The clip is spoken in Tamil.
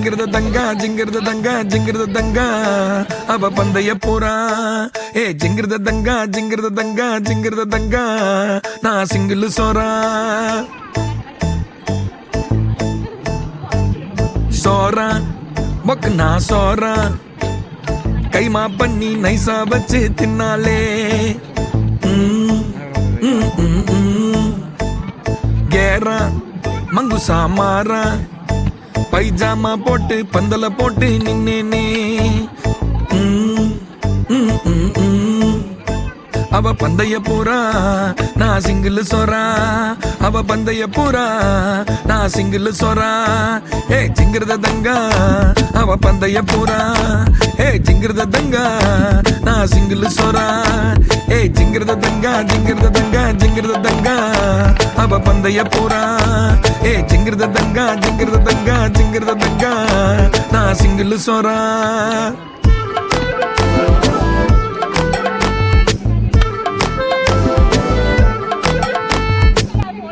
ஜிங்கிருத தங்கா ஜிங்கிருத தங்கா ஜிங்கிருத தங்கா அவ பந்தய போறா ஏ ஜிங்கிருத தங்கா ஜிங்கிருத தங்கா ஜிங்கிருத தங்கா நான் சிங்கிள் சோறா சோறா மொக்கு நான் சோறா கைமா பண்ணி நைசா வச்சு தின்னாலே கேரா மங்குசா மாறா பைஜாமா போட்டு பந்தல போட்டு நின்னேனே அவ பந்தய பூரா நான் சிங்கிள் சோறா அவ பந்தய பூரா நான் சிங்கிள் சோறா ஏ ஜிங்கிருத தங்கா அவ பந்தய பூரா ஏ ஜிங்கிருத தங்கா நான் சிங்கிள் சோறா ஏ ஜிங்கிருத தங்கா ஜிங்கிருத தங்கா ஜிங்கிருத தங்கா அவ பந்தய பூரா ஏ ஜிங்கிருத தங்கா ஜிங்கிருத தங்கா ஜிங்கிருத தங்கா நான் சிங்கிள் சோறா